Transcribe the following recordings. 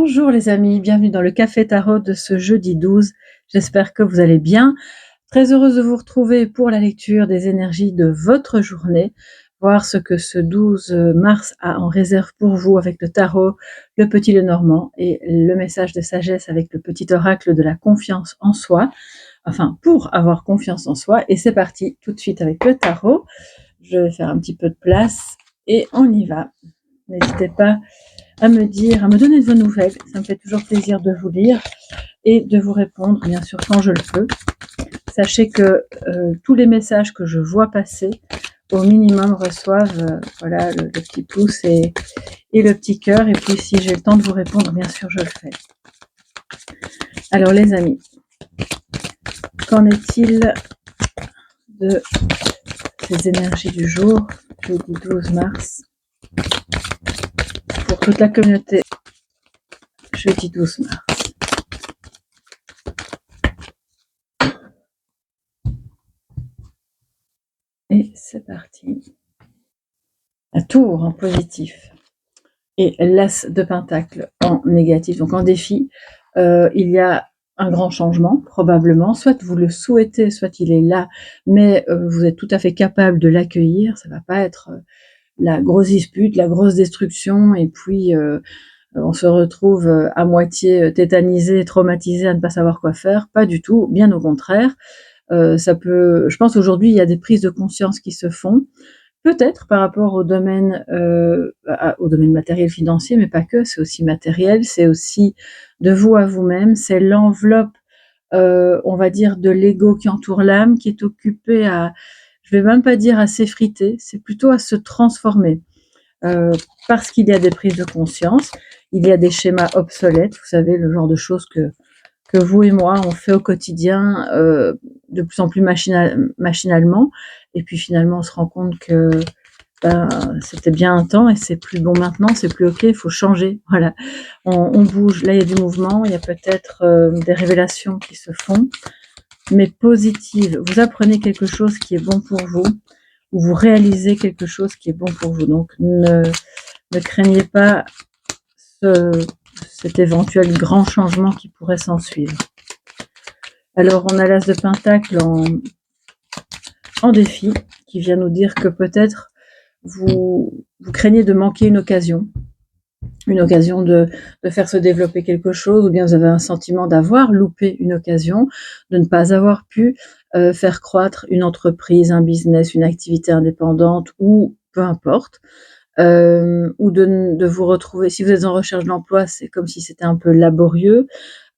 Bonjour les amis, bienvenue dans le Café Tarot de ce jeudi 12. J'espère que vous allez bien. Très heureuse de vous retrouver pour la lecture des énergies de votre journée, voir ce que ce 12 mars a en réserve pour vous avec le tarot, le petit Lenormand et le message de sagesse avec le petit oracle de la confiance en soi. Enfin, pour avoir confiance en soi. Et c'est parti tout de suite avec le tarot. Je vais faire un petit peu de place et on y va. N'hésitez pas à me donner de vos nouvelles. Ça me fait toujours plaisir de vous lire et de vous répondre, bien sûr, quand je le peux. Sachez que tous les messages que je vois passer, au minimum, reçoivent le petit pouce et le petit cœur. Et puis, si j'ai le temps de vous répondre, bien sûr, je le fais. Alors, les amis, qu'en est-il de ces énergies du jour, jeudi 12 mars, pour toute la communauté, jeudi 12 mars. Et c'est parti. Un tour en positif et l'as de pentacle en négatif, donc en défi. Il y a un grand changement, probablement. Soit vous le souhaitez, soit il est là, mais vous êtes tout à fait capable de l'accueillir. Ça ne va pas être la grosse dispute, la grosse destruction, et puis on se retrouve à moitié tétanisé, traumatisé, à ne pas savoir quoi faire. Pas du tout, bien au contraire. Je pense aujourd'hui, il y a des prises de conscience qui se font. Peut-être par rapport au domaine matériel financier, mais pas que, c'est aussi matériel, c'est aussi de vous à vous-même, c'est l'enveloppe, on va dire, de l'ego qui entoure l'âme, qui est occupée je vais même pas dire à s'effriter, c'est plutôt à se transformer. Parce qu'il y a des prises de conscience, il y a des schémas obsolètes, vous savez, le genre de choses que vous et moi on fait au quotidien de plus en plus machinalement, et puis finalement on se rend compte que c'était bien un temps et c'est plus bon maintenant, c'est plus ok, il faut changer. Voilà, on bouge, là il y a du mouvement, il y a peut-être des révélations qui se font, mais positives. Vous apprenez quelque chose qui est bon pour vous, ou vous réalisez quelque chose qui est bon pour vous. Donc ne craignez pas cet éventuel grand changement qui pourrait s'en suivre. Alors, on a l'as de pentacle en défi, qui vient nous dire que peut-être vous craignez de manquer une occasion de faire se développer quelque chose, ou bien vous avez un sentiment d'avoir loupé une occasion, de ne pas avoir pu faire croître une entreprise, un business, une activité indépendante, ou peu importe, ou de vous retrouver, si vous êtes en recherche d'emploi, c'est comme si c'était un peu laborieux.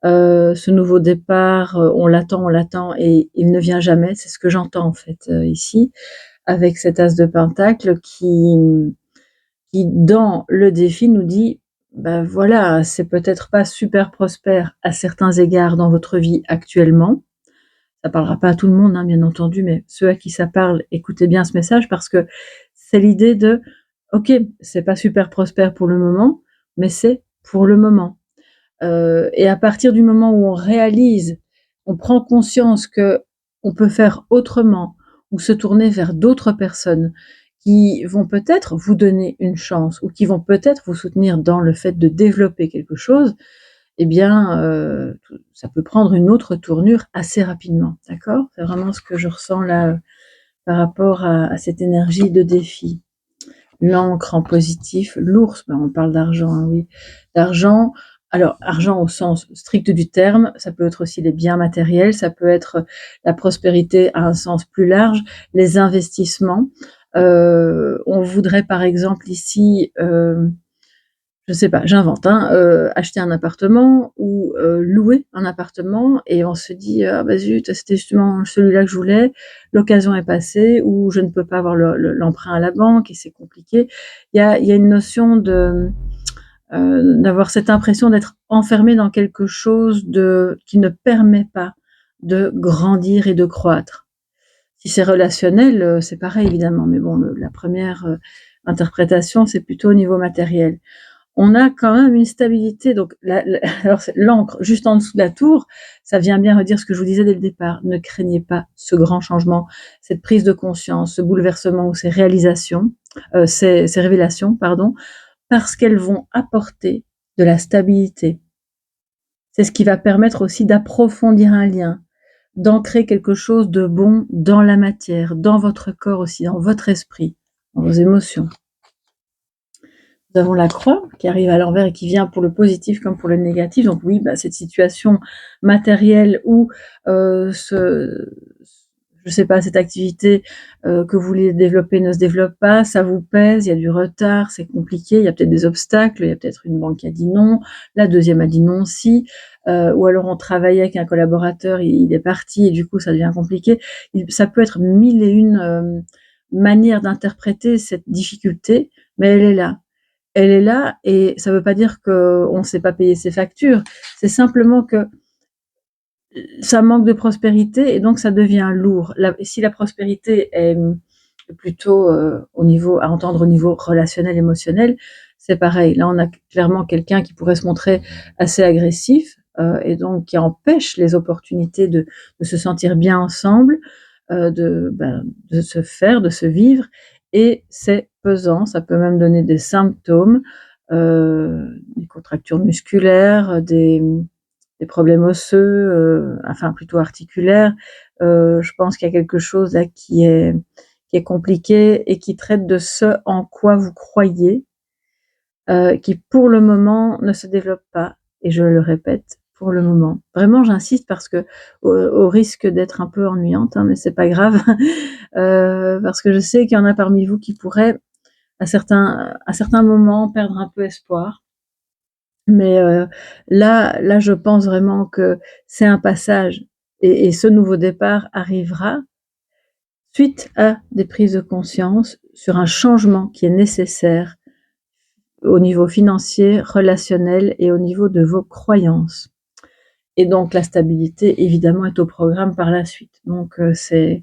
Ce nouveau départ, on l'attend et il ne vient jamais. C'est ce que j'entends en fait ici, avec cet as de pentacle qui dans le défi nous dit, voilà, c'est peut-être pas super prospère à certains égards dans votre vie actuellement. Ça parlera pas à tout le monde, hein, bien entendu, mais ceux à qui ça parle, écoutez bien ce message, parce que c'est l'idée de, ok, c'est pas super prospère pour le moment, mais c'est pour le moment. Et à partir du moment où on réalise, on prend conscience que on peut faire autrement, ou se tourner vers d'autres personnes qui vont peut-être vous donner une chance, ou qui vont peut-être vous soutenir dans le fait de développer quelque chose, eh bien, ça peut prendre une autre tournure assez rapidement, d'accord? C'est vraiment ce que je ressens là, par rapport à cette énergie de défi. L'encre en positif, l'ours, on parle d'argent, hein, oui, d'argent. Alors, argent au sens strict du terme, ça peut être aussi les biens matériels, ça peut être la prospérité à un sens plus large, les investissements. On voudrait par exemple ici, je sais pas, j'invente, hein, acheter un appartement ou louer un appartement, et on se dit ah bah zut, c'était justement celui-là que je voulais, l'occasion est passée, ou je ne peux pas avoir l'emprunt à la banque et c'est compliqué. Il y a une notion de d'avoir cette impression d'être enfermé dans quelque chose qui ne permet pas de grandir et de croître. Si c'est relationnel, c'est pareil évidemment, mais bon, la première interprétation, c'est plutôt au niveau matériel. On a quand même une stabilité. Donc, alors l'encre juste en dessous de la tour, ça vient bien redire ce que je vous disais dès le départ. Ne craignez pas ce grand changement, cette prise de conscience, ce bouleversement ou ces révélations, pardon, parce qu'elles vont apporter de la stabilité. C'est ce qui va permettre aussi d'approfondir un lien, d'ancrer quelque chose de bon dans la matière, dans votre corps aussi, dans votre esprit, dans vos émotions. Nous avons la croix qui arrive à l'envers et qui vient pour le positif comme pour le négatif. Donc oui, cette situation matérielle où je sais pas, cette activité que vous voulez développer ne se développe pas, ça vous pèse, il y a du retard, c'est compliqué, il y a peut-être des obstacles, il y a peut-être une banque qui a dit non, la deuxième a dit non aussi, ou alors on travaillait avec un collaborateur, il est parti et du coup ça devient compliqué. Ça peut être mille et une manières d'interpréter cette difficulté, mais elle est là. Elle est là et ça ne veut pas dire qu'on ne sait pas payer ses factures, c'est simplement que ça manque de prospérité et donc ça devient lourd. Si la prospérité est plutôt à entendre au niveau relationnel, émotionnel, c'est pareil. Là, on a clairement quelqu'un qui pourrait se montrer assez agressif et donc qui empêche les opportunités de se sentir bien ensemble, de se vivre. Et c'est pesant, ça peut même donner des symptômes, des contractures musculaires, des problèmes osseux, enfin plutôt articulaires. Je pense qu'il y a quelque chose là qui est compliqué et qui traite de ce en quoi vous croyez, qui pour le moment ne se développe pas. Et je le répète, pour le moment. Vraiment, j'insiste parce que au risque d'être un peu ennuyante, mais c'est pas grave, parce que je sais qu'il y en a parmi vous qui pourraient à certains moments perdre un peu espoir. Mais là, je pense vraiment que c'est un passage et ce nouveau départ arrivera suite à des prises de conscience sur un changement qui est nécessaire au niveau financier, relationnel et au niveau de vos croyances. Et donc la stabilité, évidemment, est au programme par la suite. Donc c'est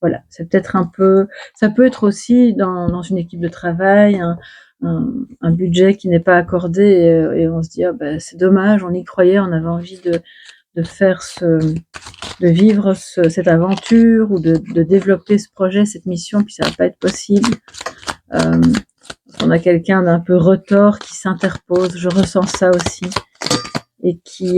peut-être un peu, ça peut être aussi dans une équipe de travail, un budget qui n'est pas accordé et on se dit c'est dommage, on y croyait, on avait envie de faire de vivre cette aventure ou de développer ce projet, cette mission, puis ça va pas être possible. On a quelqu'un d'un peu retors qui s'interpose, je ressens ça aussi, et qui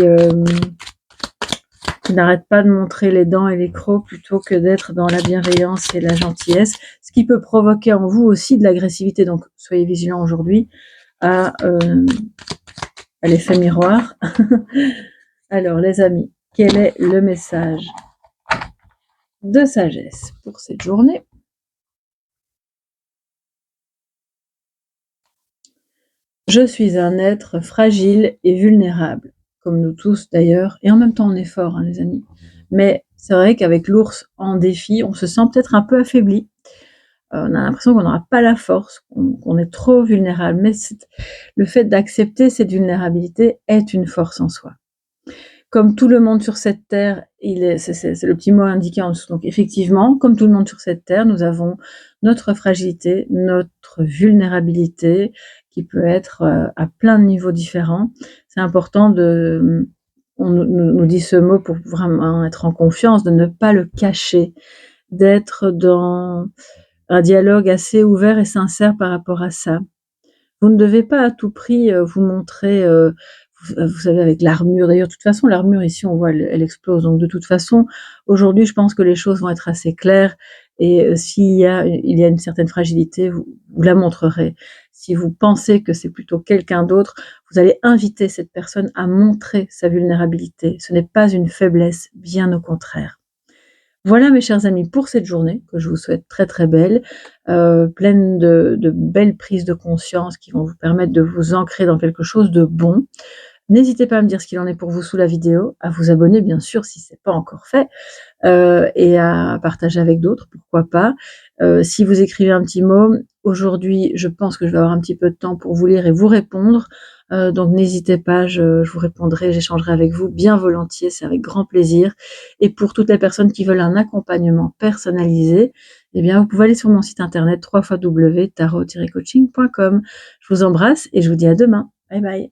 n'arrête pas de montrer les dents et les crocs plutôt que d'être dans la bienveillance et la gentillesse, ce qui peut provoquer en vous aussi de l'agressivité. Donc soyez vigilants aujourd'hui à l'effet miroir. Alors les amis, quel est le message de sagesse pour cette journée? Je suis un être fragile et vulnérable, comme nous tous d'ailleurs, et en même temps on est fort, les amis. Mais c'est vrai qu'avec l'ours en défi, on se sent peut-être un peu affaibli. On a l'impression qu'on n'aura pas la force, qu'on est trop vulnérable. Mais le fait d'accepter cette vulnérabilité est une force en soi. Comme tout le monde sur cette terre, c'est le petit mot indiqué en dessous. Donc effectivement, comme tout le monde sur cette terre, nous avons notre fragilité, notre vulnérabilité, qui peut être à plein de niveaux différents. C'est important on nous dit ce mot pour vraiment être en confiance, de ne pas le cacher, d'être dans un dialogue assez ouvert et sincère par rapport à ça. Vous ne devez pas à tout prix vous montrer, vous savez, avec l'armure. D'ailleurs, de toute façon, l'armure ici, on voit, elle explose. Donc, de toute façon, aujourd'hui, je pense que les choses vont être assez claires. Et s'il y a une certaine fragilité, vous la montrerez. Si vous pensez que c'est plutôt quelqu'un d'autre, vous allez inviter cette personne à montrer sa vulnérabilité. Ce n'est pas une faiblesse, bien au contraire. Voilà mes chers amis pour cette journée que je vous souhaite très très belle, pleine de belles prises de conscience qui vont vous permettre de vous ancrer dans quelque chose de bon. N'hésitez pas à me dire ce qu'il en est pour vous sous la vidéo, à vous abonner bien sûr si ce n'est pas encore fait, et à partager avec d'autres, pourquoi pas. Si vous écrivez un petit mot, aujourd'hui je pense que je vais avoir un petit peu de temps pour vous lire et vous répondre. Donc n'hésitez pas, je vous répondrai, j'échangerai avec vous bien volontiers, c'est avec grand plaisir. Et pour toutes les personnes qui veulent un accompagnement personnalisé, eh bien vous pouvez aller sur mon site internet www.tarot-coaching.com. Je vous embrasse et je vous dis à demain. Bye bye.